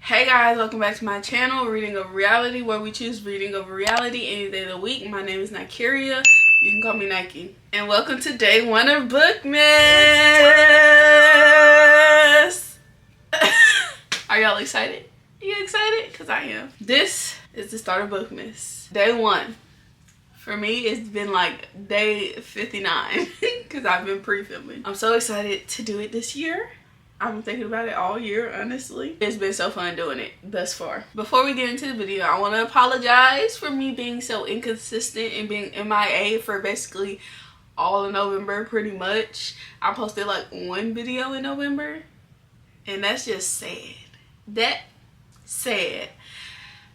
Hey guys, welcome back to my channel, Reading Over Reality, where we choose reading over reality any day of the week. My name is Nikeria. You can call me Nike. And welcome to day 1 of Bookmas. Are y'all excited? You excited? Because I am. This is the start of Bookmas. Day 1. For me, it's been like day 59 because I've been pre-filming. I'm so excited to do it this year. I've been thinking about it all year, honestly. It's been so fun doing it thus far. Before we get into the video, I want to apologize for me being so inconsistent and being MIA for basically all of November, pretty much. I posted like 1 video in November, and that's just sad. That's sad.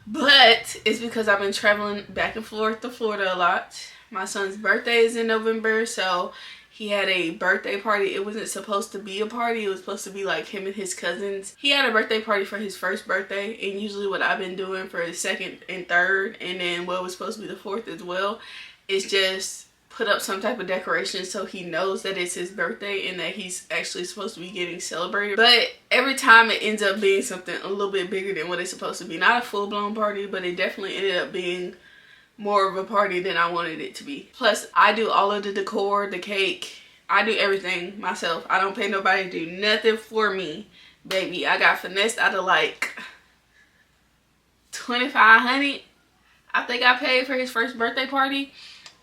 But it's because I've been traveling back and forth to Florida a lot. My son's birthday is in November, so he had a birthday party. It wasn't supposed to be a party. It was supposed to be like him and his cousins. He had a birthday party for his first birthday, and usually what I've been doing for his second and third, and then what was supposed to be the 4th as well, is just put up some type of decoration so he knows that it's his birthday and that he's actually supposed to be getting celebrated. But every time it ends up being something a little bit bigger than what it's supposed to be. Not a full-blown party, but it definitely ended up being more of a party than I wanted it to be. Plus, I do all of the decor, the cake. I do everything myself. I don't pay nobody to do nothing for me, baby. I got finessed out of like $2,500. I think I paid for his first birthday party.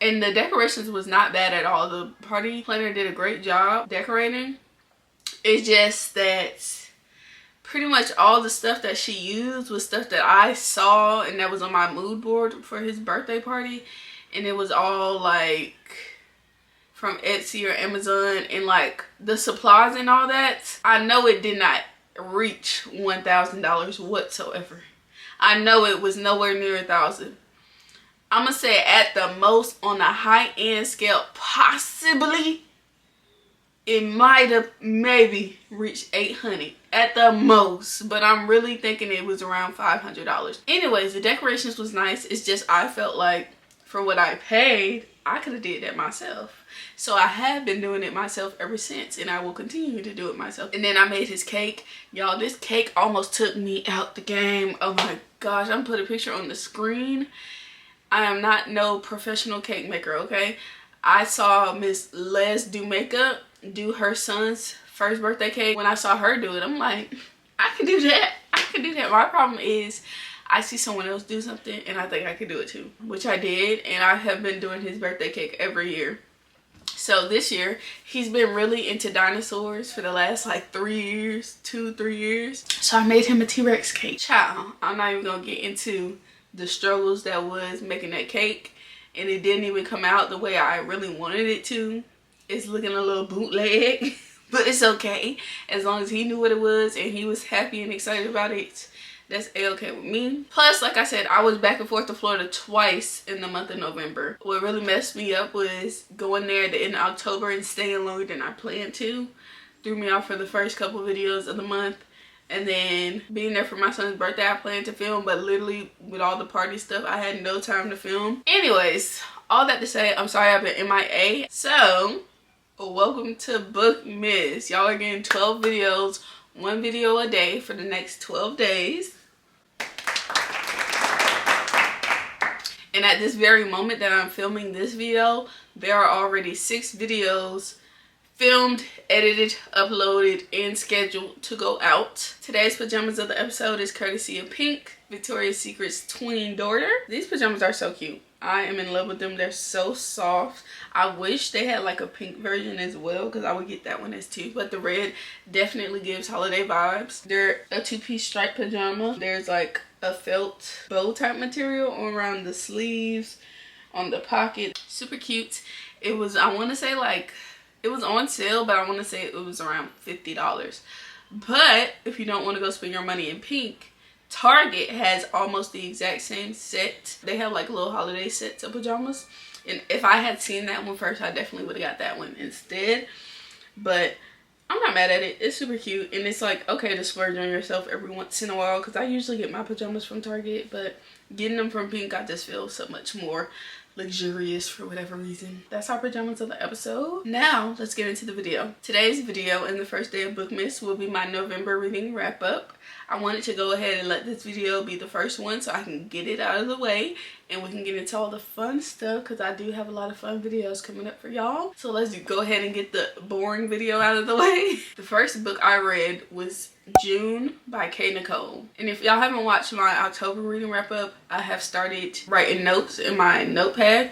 And the decorations was not bad at all. The party planner did a great job decorating. It's just that pretty much all the stuff that she used was stuff that I saw and that was on my mood board for his birthday party. And it was all like from Etsy or Amazon, and like the supplies and all that, I know it did not reach $1,000 whatsoever. I know it was nowhere near $1,000. I'm gonna say at the most, on the high-end scale, possibly it might have maybe reached $800 at the most, but I'm really thinking it was around $500. Anyways, the decorations was nice. It's just I felt like for what I paid, I could have did that myself. So I have been doing it myself ever since, and I will continue to do it myself. And then I made his cake. Y'all, this cake almost took me out the game. Oh my gosh, I'm gonna put a picture on the screen. I am not no professional cake maker, okay? I saw Miss Les do makeup, do her son's first birthday cake. When I saw her do it, I'm like, I can do that. I can do that. My problem is I see someone else do something and I think I could do it too, which I did, and I have been doing his birthday cake every year. So this year, he's been really into dinosaurs for the last like 3 years, 2-3 years. So I made him a T-Rex cake. Child, I'm not even gonna get into the struggles that was making that cake, and it didn't even come out the way I really wanted it to. It's looking a little bootleg, but it's okay as long as he knew what it was and he was happy and excited about it. That's a-okay with me. Plus, like I said, I was back and forth to Florida twice in the month of November. What really messed me up was going there at the end of October and staying longer than I planned to. Threw me off for the first couple videos of the month. And then being there for my son's birthday, I planned to film, but literally with all the party stuff, I had no time to film. Anyways, all that to say, I'm sorry I've been MIA. So, welcome to Bookmas. Y'all are getting 12 videos, 1 video a day for the next 12 days. And at this very moment that I'm filming this video, there are already 6 videos filmed, edited, uploaded, and scheduled to go out. Today's pajamas of the episode is courtesy of Pink, Victoria's Secret's twin daughter. These pajamas are so cute. I am in love with them. They're so soft. I wish they had like a pink version as well, because I would get that one as too. But the red definitely gives holiday vibes. They're a 2-piece striped pajama. There's like a felt bow type material around the sleeves, on the pocket. Super cute. It was, I want to say like, it was on sale, but I want to say it was around $50. But if you don't want to go spend your money in pink, Target has almost the exact same set. They have like little holiday sets of pajamas. And if I had seen that one first, I definitely would have got that one instead. But I'm not mad at it. It's super cute. And it's like okay to splurge on yourself every once in a while, because I usually get my pajamas from Target. But getting them from Pink, I just feel so much more luxurious for whatever reason. That's our pajamas of the episode. Now let's get into the video. Today's video and the first day of Bookmas will be my November reading wrap up. I wanted to go ahead and let this video be the first one so I can get it out of the way and we can get into all the fun stuff, because I do have a lot of fun videos coming up for y'all. So let's go ahead and get the boring video out of the way. The first book I read was June by K. Nicole. And if y'all haven't watched my October reading wrap up, I have started writing notes in my notepad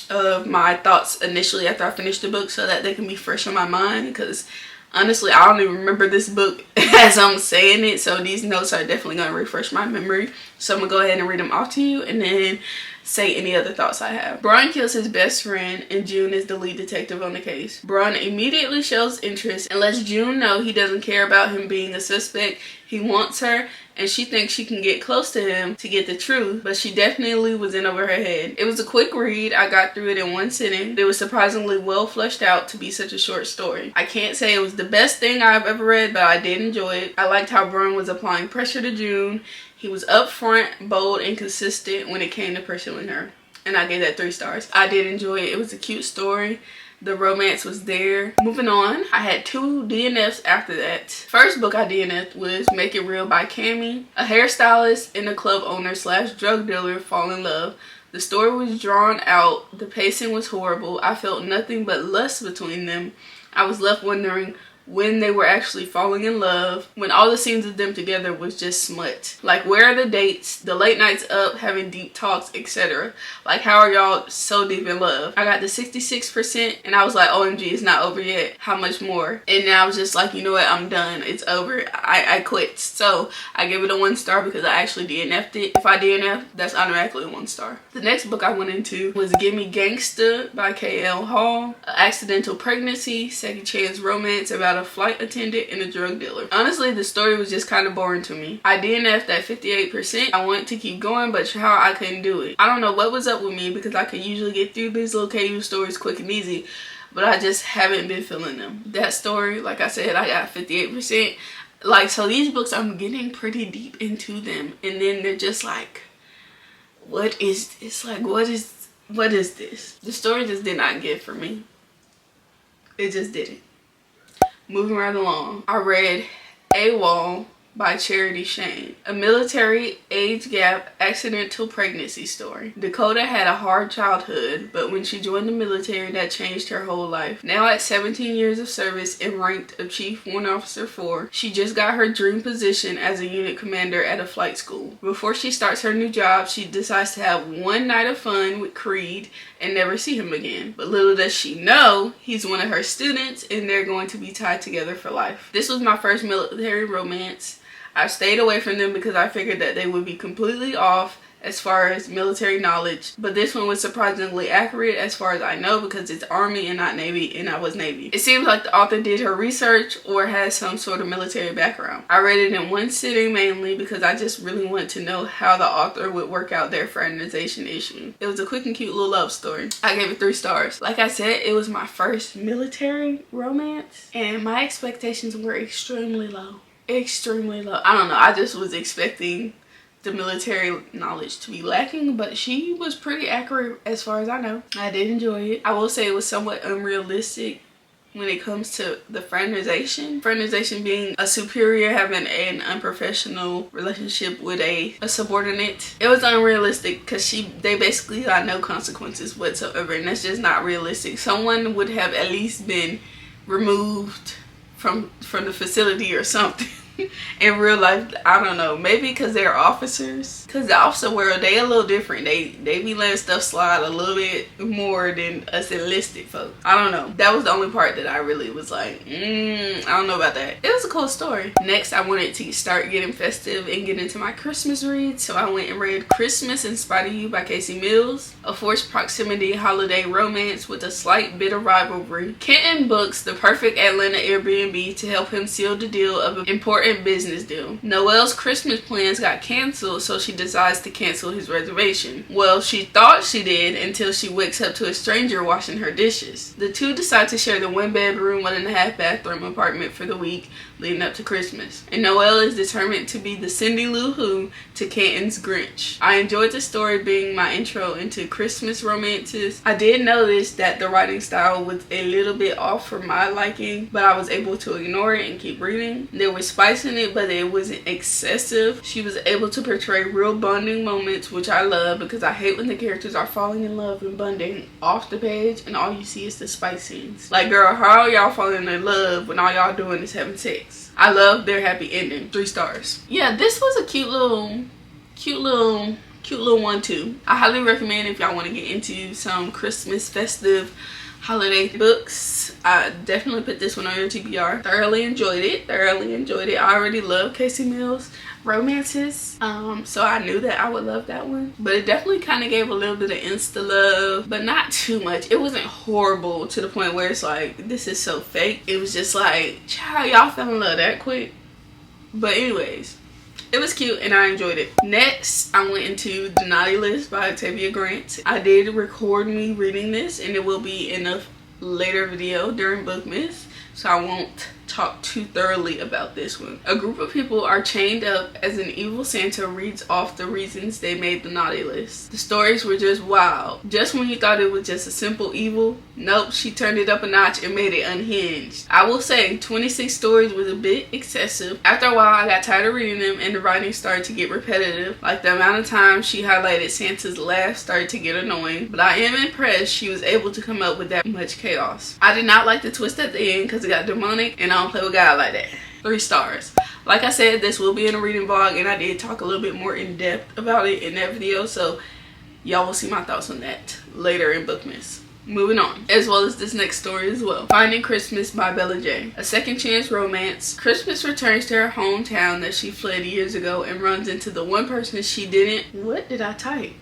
of my thoughts initially after I finished the book so that they can be fresh on my mind, because honestly, I don't even remember this book as I'm saying it, so these notes are definitely going to refresh my memory. So I'm going to go ahead and read them off to you and then say any other thoughts I have. Brian kills his best friend and June is the lead detective on the case. Brian immediately shows interest and lets June know he doesn't care about him being a suspect. He wants her and she thinks she can get close to him to get the truth, but she definitely was in over her head. It was a quick read. I got through it in one sitting. It was surprisingly well fleshed out to be such a short story. I can't say it was the best thing I've ever read, but I did enjoy it. I liked how Brian was applying pressure to June. He was upfront, bold, and consistent when it came to pursuing her. And I gave that 3 stars. I did enjoy it. It was a cute story. The romance was there. Moving on, I had 2 DNFs after that. First book I DNF'd was Make It Real by Cammie. A hairstylist and a club owner / drug dealer fall in love. The story was drawn out. The pacing was horrible. I felt nothing but lust between them. I was left wondering when they were actually falling in love, when all the scenes of them together was just smut. Like, where are the dates, the late nights up, having deep talks, etc.? Like, how are y'all so deep in love? I got the 66% and I was like, OMG, it's not over yet. How much more? And now I was just like, you know what, I'm done. It's over. I quit. So I gave it a 1 star because I actually DNF'd it. If I DNF, that's automatically a 1 star. The next book I went into was Gimme Gangsta by K.L. Hall. An accidental pregnancy, second chance romance about a flight attendant and a drug dealer. Honestly, the story was just kind of boring to me. I DNF'd at 58%. I wanted to keep going, but how I couldn't do it. I don't know what was up with me, because I could usually get through these little KU stories quick and easy, but I just haven't been feeling them. That story, like I said, I got 58%. Like, so these books, I'm getting pretty deep into them, and then they're just like, what is this? Like, what is this? The story just did not get for me. It just didn't. Moving right along, I read Yall by Charity Shane. A military age gap accidental pregnancy story. Dakota had a hard childhood, but when she joined the military, that changed her whole life. Now at 17 years of service and ranked of Chief Warrant Officer 4, she just got her dream position as a unit commander at a flight school. Before she starts her new job, she decides to have one night of fun with Creed and never see him again. But little does she know, he's one of her students and they're going to be tied together for life. This was my first military romance. I stayed away from them because I figured that they would be completely off as far as military knowledge, but this one was surprisingly accurate as far as I know, because it's Army and not Navy, and I was Navy. It seems like the author did her research or has some sort of military background. I read it in one sitting mainly because I just really wanted to know how the author would work out their fraternization issue. It was a quick and cute little love story. I gave it 3 stars. Like I said, it was my first military romance and my expectations were extremely low. Extremely low. I don't know, I just was expecting the military knowledge to be lacking, but she was pretty accurate as far as I know. I did enjoy it. I will say it was somewhat unrealistic when it comes to the fraternization. Fraternization being a superior having an unprofessional relationship with a subordinate. It was unrealistic because they basically got no consequences whatsoever, and that's just not realistic. Someone would have at least been removed from the facility or something. In real life, I don't know, maybe because they're officers, because the officer world, they a little different. They be letting stuff slide a little bit more than us enlisted folks. I don't know, that was the only part that I really was like, I don't know about that. It was a cool story. Next, I wanted to start getting festive and get into my Christmas read, so I went and read Christmas in Spite of You by Casey Mills, a forced proximity holiday romance with a slight bit of rivalry. Kenton books the perfect Atlanta Airbnb to help him seal the deal of an important important business deal. Noelle's Christmas plans got canceled, so she decides to cancel his reservation. Well, she thought she did until she wakes up to a stranger washing her dishes. The two decide to share the 1-bedroom, 1.5-bathroom apartment for the week leading up to Christmas. And Noelle is determined to be the Cindy Lou Who to Canton's Grinch. I enjoyed the story being my intro into Christmas romances. I did notice that the writing style was a little bit off for my liking, but I was able to ignore it and keep reading. There was spice in it, but it wasn't excessive. She was able to portray real bonding moments, which I love, because I hate when the characters are falling in love and bonding off the page and all you see is the spice scenes. Like, girl, how are y'all falling in love when all y'all doing is having sex? I love their happy ending. 3 stars. Yeah, this was a cute little one too. I highly recommend if y'all want to get into some Christmas festive holiday books. I definitely put this one on your TBR. Thoroughly enjoyed it. I already love Casey Mills romances, so I knew that I would love that one. But it definitely kind of gave a little bit of insta love, but not too much. It wasn't horrible to the point where it's like, this is so fake. It was just like, child, y'all fell in love that quick. But anyways, it was cute and I enjoyed it. Next, I went into The Naughty List by Octavia Grant. I did record me reading this, and it will be in a later video during Bookmas, so I won't talk too thoroughly about this one. A group of people are chained up as an evil Santa reads off the reasons they made the naughty list. The stories were just wild. Just when you thought it was just a simple evil, nope, she turned it up a notch and made it unhinged. I will say 26 stories was a bit excessive. After a while, I got tired of reading them and the writing started to get repetitive. Like, the amount of time she highlighted Santa's laugh started to get annoying, but I am impressed she was able to come up with that much chaos. I did not like the twist at the end because it got demonic, and I don't play with God like that. 3 stars. Like I said, this will be in a reading vlog, and I did talk a little bit more in depth about it in that video, so y'all will see my thoughts on that later in Bookmas. Moving on, as well as this next story as well. Finding Christmas by Bella J. A second chance romance. Christmas returns to her hometown that she fled years ago and runs into the one person she didn't... What did I type?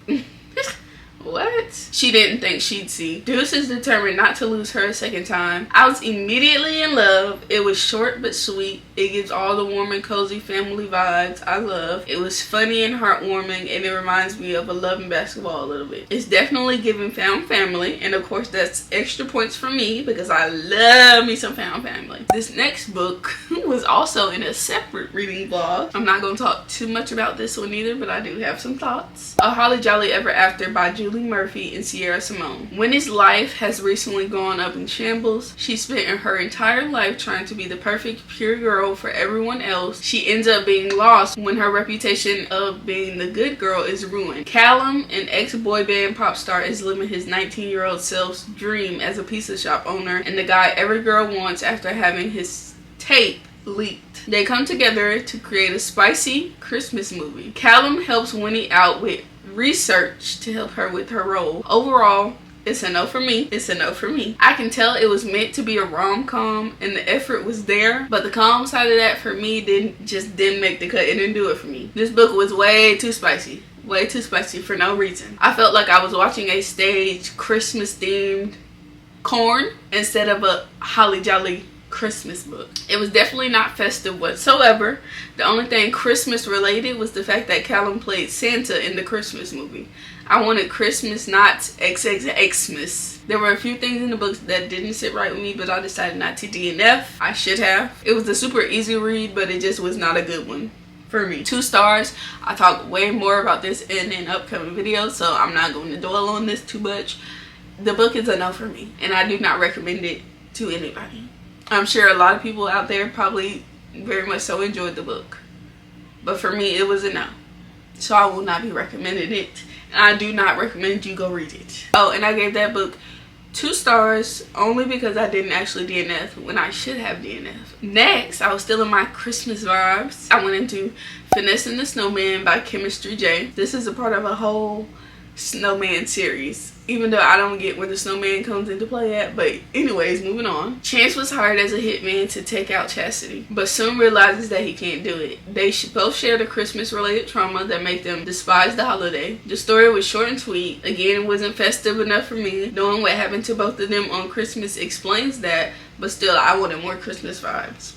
What? She didn't think she'd see. Deuce is determined not to lose her a second time. I was immediately in love. It was short but sweet. It gives all the warm and cozy family vibes I love. It was funny and heartwarming, and it reminds me of a Love and Basketball a little bit. It's definitely giving found family, and of course that's extra points for me because I love me some found family. This next book was also in a separate reading vlog. I'm not going to talk too much about this one either, but I do have some thoughts. A Holly Jolly Ever After by Julie Murphy and Sierra Simone. Winnie's life has recently gone up in shambles. She spent her entire life trying to be the perfect pure girl for everyone else. She ends up being lost when her reputation of being the good girl is ruined. Callum, an ex-boy band pop star, is living his 19-year-old self's dream as a pizza shop owner and the guy every girl wants after having his tape leaked. They come together to create a spicy Christmas movie. Callum helps Winnie out with research to help her with her role. Overall, it's a no for me. It's a no for me. I can tell it was meant to be a rom-com and the effort was there, but the calm side of that for me didn't make the cut. It didn't do it for me. This book was way too spicy. Way too spicy for no reason. I felt like I was watching a staged Christmas themed corn instead of a Holly Jolly Christmas book. It was definitely not festive whatsoever. The only thing Christmas related was the fact that Callum played Santa in the Christmas movie. I wanted Christmas, not XXXmas. There were a few things in the books that didn't sit right with me, but I decided not to DNF. I should have. It was a super easy read, but it just was not a good one for me. 2 stars. I talk way more about this in an upcoming video, so I'm not going to dwell on this too much. The book is a no for me, and I do not recommend it to anybody. I'm sure a lot of people out there probably very much so enjoyed the book, but for me it was a no, so I will not be recommending it, and I do not recommend you go read it. Oh, and I gave that book 2 stars only because I didn't actually DNF when I should have DNF. Next, I was still in my Christmas vibes. I went into Finessing the Snowman by Chemistry J. This is a part of a whole snowman series, even though I don't get where the snowman comes into play at. But anyways, moving on. Chance was hired as a hitman to take out Chastity, but soon realizes that he can't do it. They both shared a Christmas related trauma that made them despise the holiday. The story was short and sweet. Again, it wasn't festive enough for me. Knowing what happened to both of them on Christmas explains that, but still I wanted more Christmas vibes.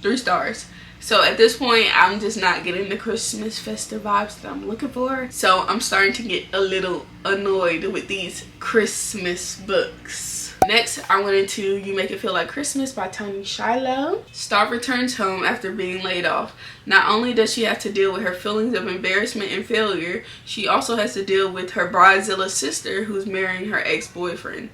3 stars. So at this point, I'm just not getting the Christmas festive vibes that I'm looking for. So I'm starting to get a little annoyed with these Christmas books. Next, I went into You Make It Feel Like Christmas by Toni Shiloh. Star returns home after being laid off. Not only does she have to deal with her feelings of embarrassment and failure, she also has to deal with her bridezilla sister who's marrying her ex-boyfriend.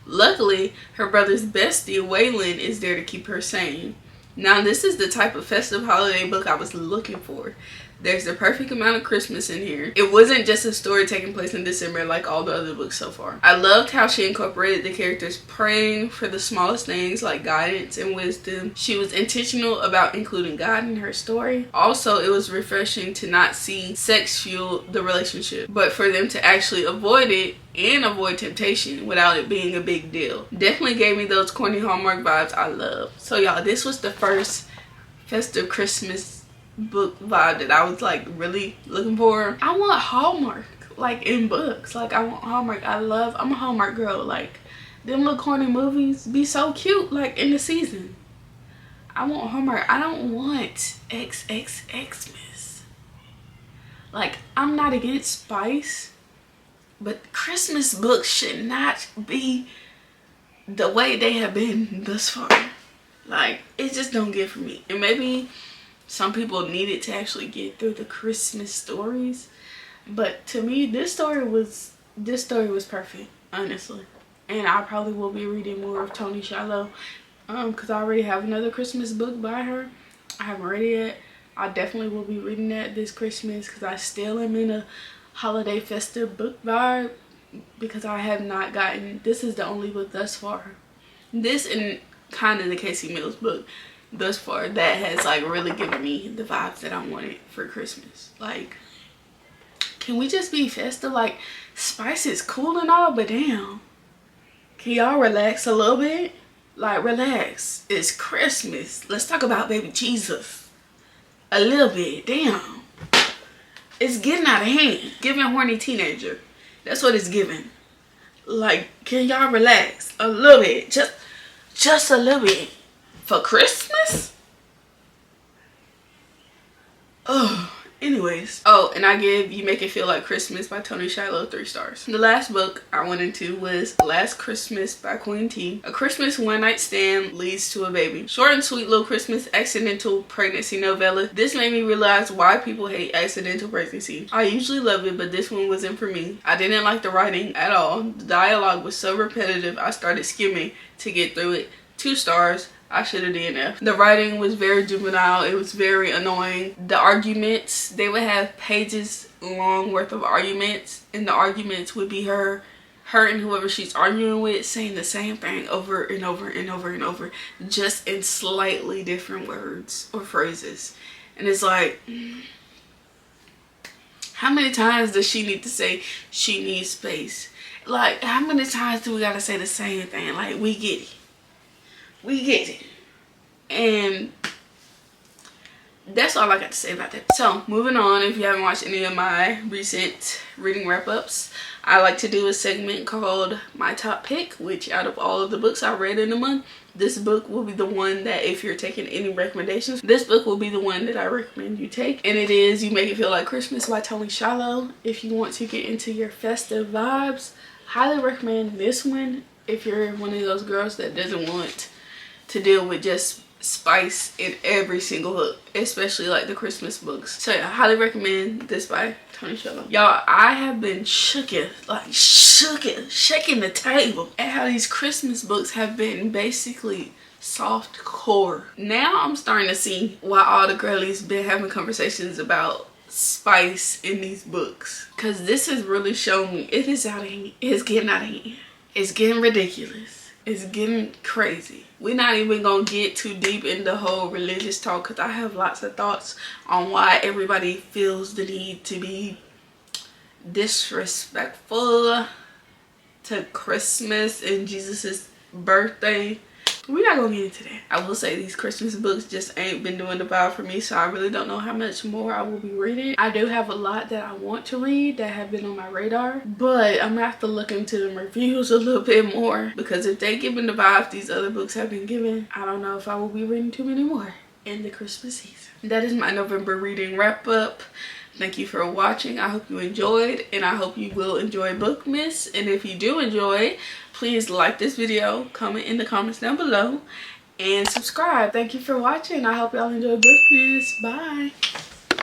Luckily, her brother's bestie, Waylon, is there to keep her sane. Now, this is the type of festive holiday book I was looking for. There's the perfect amount of Christmas in here. It wasn't just a story taking place in December like all the other books so far. I loved how she incorporated the characters praying for the smallest things like guidance and wisdom. She was intentional about including God in her story. Also, it was refreshing to not see sex fuel the relationship, but for them to actually avoid it and avoid temptation without it being a big deal. Definitely gave me those corny Hallmark vibes I love. So y'all, this was the first festive Christmas book vibe that I was like really looking for. I want Hallmark like in books. Like I want Hallmark. I'm a Hallmark girl. Like them little corny movies be so cute like in the season. I want Hallmark. I don't want XXXmas. Like I'm not against spice, but Christmas books should not be the way they have been thus far. Like it just don't get for me. And maybe some people needed to actually get through the Christmas stories, but to me this story was perfect, honestly. And I probably will be reading more of Toni Shiloh because I already have another Christmas book by her. I haven't read it yet. I definitely will be reading that this Christmas because I still am in a holiday festive book vibe, because I have not gotten, this is the only book thus far, this and kind of the Casey Mills book thus far that has like really given me the vibes that I wanted for Christmas. Like, can we just be festive? Like, spice is cool and all, but damn, can y'all relax a little bit? Like, relax. It's Christmas. Let's talk about baby Jesus a little bit. Damn, it's getting out of hand. Giving horny teenager. That's what it's giving. Like, can y'all relax a little bit? Just a little bit. For Christmas? Oh, anyways. Oh, and I give You Make It Feel Like Christmas by Toni Shiloh 3 stars. The last book I went into was Last Christmas by Queen T. A Christmas one-night stand leads to a baby. Short and sweet little Christmas accidental pregnancy novella. This made me realize why people hate accidental pregnancy. I usually love it, but this one wasn't for me. I didn't like the writing at all. The dialogue was so repetitive, I started skimming to get through it. 2 stars. I should have DNF. The writing was very juvenile. It was very annoying. The arguments, they would have pages long worth of arguments, and the arguments would be her and whoever she's arguing with saying the same thing over and over and over and over, just in slightly different words or phrases. And it's like, how many times does she need to say she needs space? Like, how many times do we gotta say the same thing? Like, we get it. We get it. And that's all I got to say about that. So moving on, if you haven't watched any of my recent reading wrap-ups, I like to do a segment called My Top Pick, which out of all of the books I read in a month, this book will be the one that, if you're taking any recommendations, this book will be the one that I recommend you take. And it is You Make It Feel Like Christmas by Toni Shiloh. If you want to get into your festive vibes, highly recommend this one if you're one of those girls that doesn't want to deal with just spice in every single book, especially like the Christmas books. So yeah, I highly recommend this by Toni Shiloh. Y'all, I have been shaking the table at how these Christmas books have been basically soft core. Now I'm starting to see why all the girlies been having conversations about spice in these books, because this has really shown me it is out of hand. It's getting out of hand. It's getting ridiculous. It's getting crazy. We're not even gonna get too deep in the whole religious talk, because I have lots of thoughts on why everybody feels the need to be disrespectful to Christmas and Jesus's birthday. We're not gonna get into that. I will say these Christmas books just ain't been doing the vibe for me, so I really don't know how much more I will be reading. I do have a lot that I want to read that have been on my radar, but I'm gonna have to look into the reviews a little bit more, because if they giving the vibes these other books have been given, I don't know if I will be reading too many more. in the Christmas season. That is my November reading wrap up. Thank you for watching. I hope you enjoyed, and I hope you will enjoy Bookmas. And if you do enjoy, please like this video, comment in the comments down below, and subscribe. Thank you for watching. I hope y'all enjoy Bookmas. Bye.